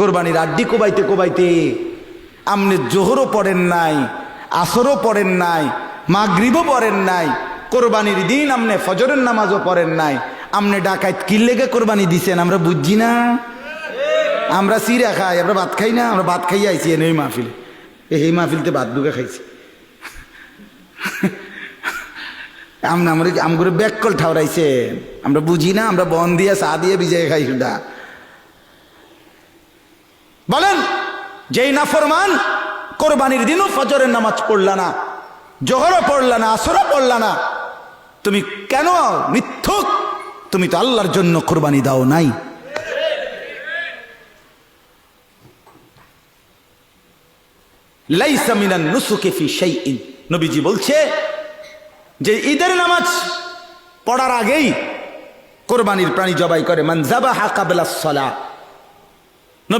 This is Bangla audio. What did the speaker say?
কোরবানির আড্ডি কোবাইতে কোবাইতে আপনি জোহরও পড়েন নাই, আসরও পড়েন নাই, মাগরিবও পড়েন নাই, কোরবানির দিন আপনি ফজরের নামাজও পড়েন নাই। আপনি ডাকাত কি লেগে কোরবানি দিছেন আমরা বুঝছি না। আমরা সিরা খাই, আমরা ভাত খাই না, আমরা ভাত খাইয়ে আইছি এই মাহফিলে, এই মাহফিলতে ভাত ঢুকে খাইছি। আমগুলো ব্যাককল ঠাউরাইছে, আমরা বুঝি না, আমরা বন দিয়ে চা দিয়ে বিজয় খাই শুধু। বলেন, যেই নাফরমান কোরবানির দিনও ফজরের নামাজ পড়লা না, জোহরও পড়লা না, আসরও পড়লা না, তুমি কেন মিথ্যুক? তুমি তো আল্লাহর জন্য কোরবানি দাও নাই। লাইসা মিনান নুসুকি ফি শাইইন, নবীজি বলছে যে ঈদের নামাজ পড়ার আগেই কোরবানির প্রাণী জবাই করে। মান যাবাহা ক্বাবলা আস-সালাহ,